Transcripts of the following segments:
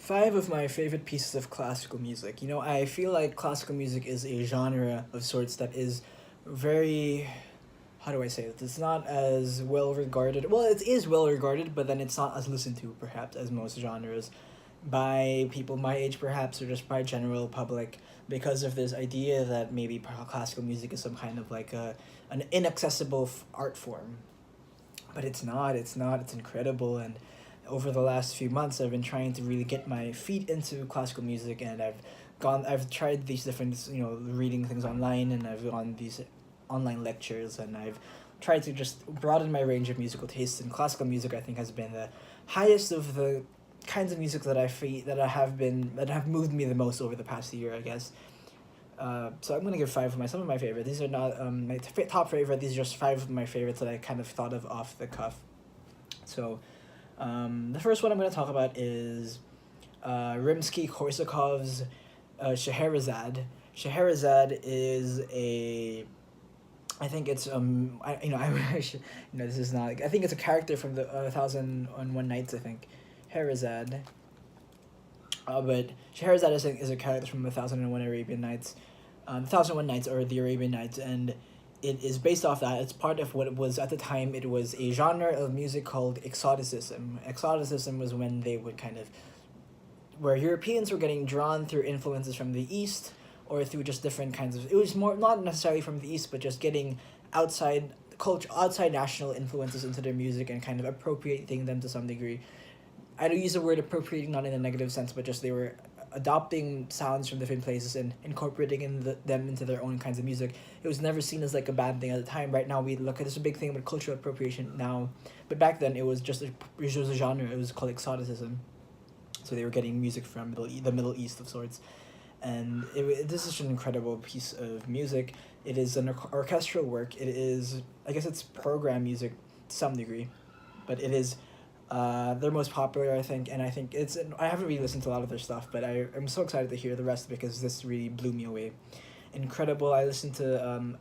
Five of my favorite pieces of classical music. You know, I feel like classical music is a genre of sorts that is very, how do I say it? It's not as well regarded. Well, it is well regarded, but then it's not as listened to, perhaps, as most genres by people my age, perhaps, or just by general public, because of this idea that maybe classical music is some kind of like an inaccessible art form. But it's not. It's not. It's incredible. And over the last few months, I've been trying to really get my feet into classical music, and I've tried these different, reading things online, and I've gone these online lectures, and I've tried to just broaden my range of musical tastes. And classical music, I think, has been the highest of the kinds of music that have moved me the most over the past year, I guess. So I'm gonna give five of some of my favorite. These are not my top favorite. These are just five of my favorites that I kind of thought of off the cuff. So, the first one I'm gonna talk about is Rimsky-Korsakov's Scheherazade. Scheherazade is a, I think it's I should, this is not, I think it's a character from the 1001 Nights, I think. Scheherazade. But Scheherazade is a character from the 1001 Arabian Nights, 1001 Nights, or the Arabian Nights, and it is based off that. It's part of what it was at the time. It was a genre of music called exoticism. Exoticism was when they would kind of, where Europeans were getting drawn through influences from the East, or through just different kinds of, it was more, not necessarily from the East, but just getting outside culture, outside national influences into their music and kind of appropriating them to some degree. I don't use the word appropriating not in a negative sense, but just they were adopting sounds from different places and incorporating them into their own kinds of music. It was never seen as like a bad thing at the time. Right now we look at this a big thing about cultural appropriation now, but back then it was just it was a genre. It was called exoticism. So they were getting music from the Middle East of sorts, and this is an incredible piece of music. It is an orchestral work. It is, I guess it's program music to some degree, but it is their most popular, I think, and I think I haven't really listened to a lot of their stuff, but I'm so excited to hear the rest because this really blew me away. Incredible. I listened to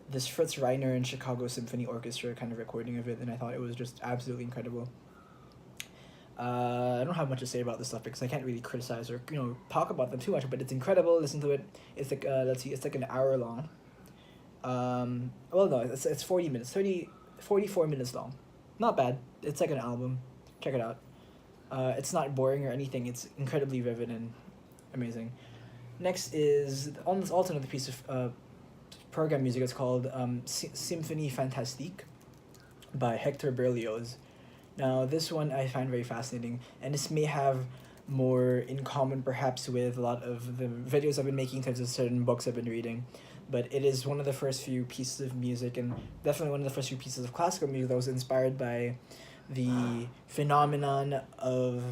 this Fritz Reiner and Chicago Symphony Orchestra kind of recording of it, and I thought it was just absolutely incredible. I don't have much to say about this stuff because I can't really criticize or talk about them too much, but it's incredible. Listen to it. It's like it's like an hour long. Well, no, it's 40 minutes, 44 minutes long. Not bad. It's like an album. Check it out. It's not boring or anything. It's incredibly vivid and amazing. Next is also another piece of program music. It's called Symphonie fantastique by Hector Berlioz. Now, this one I find very fascinating, and this may have more in common perhaps with a lot of the videos I've been making in terms of certain books I've been reading, but it is one of the first few pieces of music, and definitely one of the first few pieces of classical music that was inspired by the phenomenon of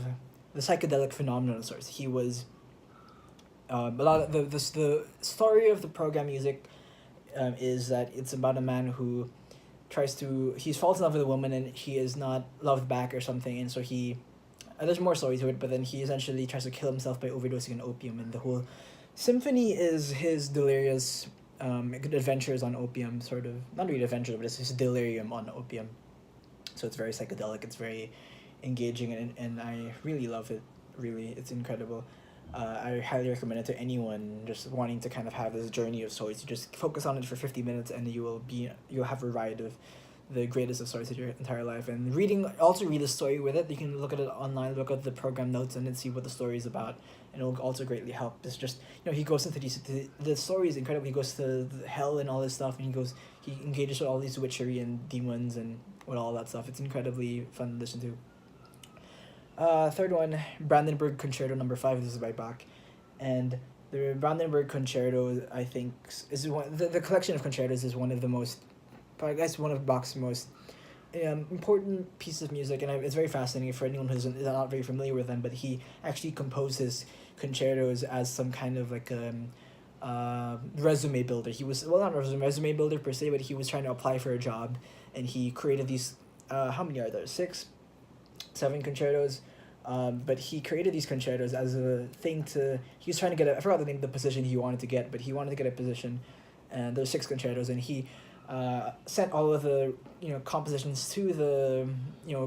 the psychedelic phenomenon of sorts. He was a lot of the story of the program music is that it's about a man who he falls in love with a woman and he is not loved back or something, and so he there's more story to it, but then he essentially tries to kill himself by overdosing on opium, and the whole symphony is his delirious adventures on opium, sort of, not really adventures, but it's his delirium on opium. So it's very psychedelic, it's very engaging, and I really love it. Really, it's incredible. I highly recommend it to anyone just wanting to kind of have this journey of sorts. You just focus on it for 50 minutes and you'll have a ride of the greatest of sorts of your entire life. And also read the story with it. You can look at it online, look at the program notes, and then see what the story is about, and it'll also greatly help. It's just, he goes into the story is incredible. He goes to hell and all this stuff, and he engages with all these witchery and demons and with all that stuff. It's incredibly fun to listen to. Third one, Brandenburg Concerto number 5. This is by Bach, and the Brandenburg Concerto, I think, is the collection of concertos is one of the most, I guess, one of Bach's most important pieces of music, and it's very fascinating for anyone who's not very familiar with them. But he actually composed his concertos as some kind of like resume builder. He was, well, not a resume builder per se, but he was trying to apply for a job, and he created these. How many are there? 6, 7 concertos. But he created these concertos as a thing he was trying to get I forgot the position he wanted to get, but he wanted to get a position, and there's 6 concertos, and he sent all of the compositions to the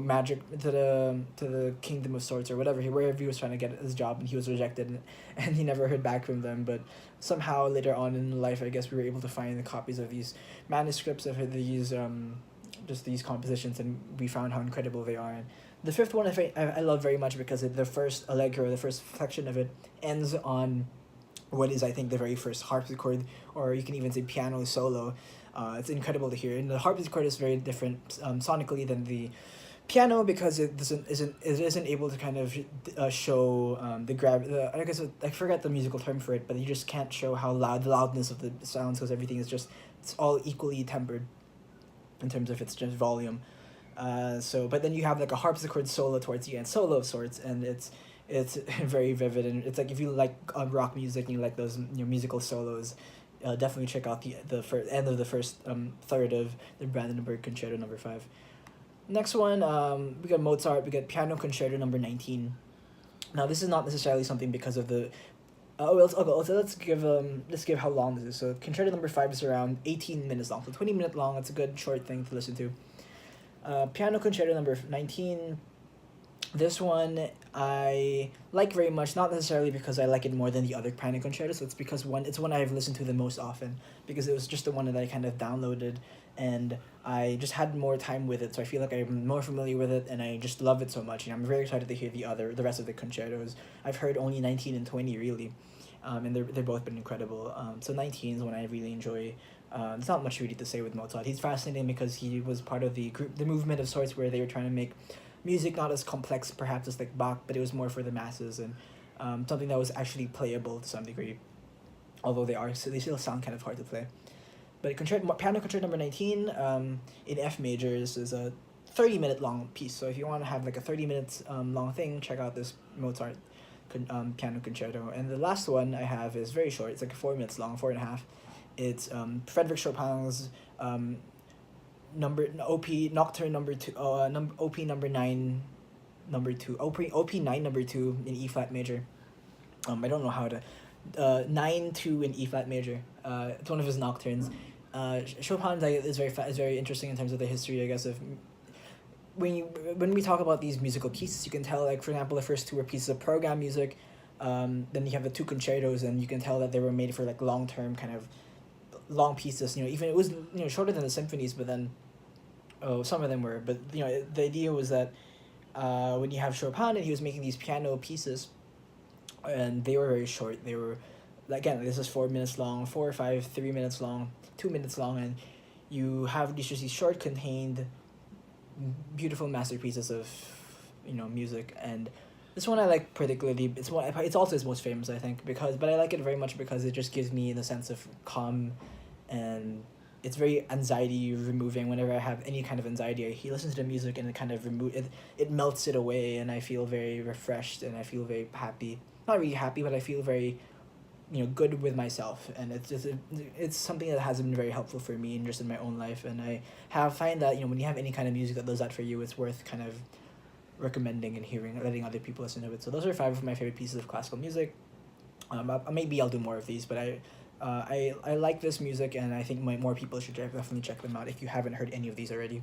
magic to the Kingdom of Swords or whatever wherever he was trying to get his job, and he was rejected, and he never heard back from them. But somehow later on in life, I guess we were able to find the copies of these manuscripts of these just these compositions, and we found how incredible they are. And the fifth one I love very much because the first allegro, the first section of it, ends on what is, I think, the very first harpsichord, or you can even say piano solo. It's incredible to hear, and the harpsichord is very different sonically than the piano because it isn't able to kind of show I guess I forget the musical term for it, but you just can't show how the loudness of the sounds, because everything is just, it's all equally tempered in terms of its just volume. But then you have like a harpsichord solo towards the end, solo of sorts, and it's very vivid, and it's like if you like rock music and you like those musical solos, definitely check out the end of the first third of the Brandenburg Concerto number 5. Next one, we got Mozart. We got Piano Concerto number 19. Now this is not necessarily something because of the. Let's give how long this is. So Concerto number 5 is around 18 minutes long, so 20-minute long. It's a good short thing to listen to. Piano Concerto number 19. This one I like very much, not necessarily because I like it more than the other piano concertos. It's because it's one I've listened to the most often, because it was just the one that I kind of downloaded, and I just had more time with it, so I feel like I'm more familiar with it, and I just love it so much, and I'm very excited to hear the rest of the concertos. I've heard only 19 and 20 really, and they're both been incredible. So 19 is one I really enjoy. There's not much really to say with Mozart. He's fascinating because he was part of the movement of sorts where they were trying to make music not as complex perhaps as like Bach, but it was more for the masses, and something that was actually playable to some degree, although they still sound kind of hard to play. But Piano Concerto number 19 in F major is a 30-minute long piece, so if you want to have like a 30 minutes long thing, check out this Mozart Piano Concerto. And the last one I have is very short. It's like 4 minutes long, 4.5. It's Frederic Chopin's Nocturne number 2, OP number 9 number 2, OP 9 number 2 in E flat major. I don't know how to 9-2 in E flat major. It's one of his nocturnes. Chopin is very interesting in terms of the history, I guess, of when we talk about these musical pieces. You can tell, like, for example, the first two were pieces of program music. Then you have the two concertos, and you can tell that they were made for like long-term kind of long pieces. Even it was shorter than the symphonies, but then some of them were. But the idea was that when you have Chopin and he was making these piano pieces, and they were very short. They were, again, this is 4 minutes long, 4 or 5, 3 minutes long, 2 minutes long, and you have these short, contained, beautiful masterpieces of music. And this one I like particularly. It's also his most famous, I think, but I like it very much because it just gives me the sense of calm, and it's very anxiety removing. Whenever I have any kind of anxiety, he listens to the music and it kind of it melts it away, and I feel very refreshed, and I feel very happy. Not really happy, but I feel very good with myself, and it's something that has been very helpful for me and just in my own life. And I find that when you have any kind of music that does that for you, it's worth kind of recommending and letting other people listen to it. So those are 5 of my favorite pieces of classical music. Maybe I'll do more of these, but I like this music, and I think more people should definitely check them out if you haven't heard any of these already.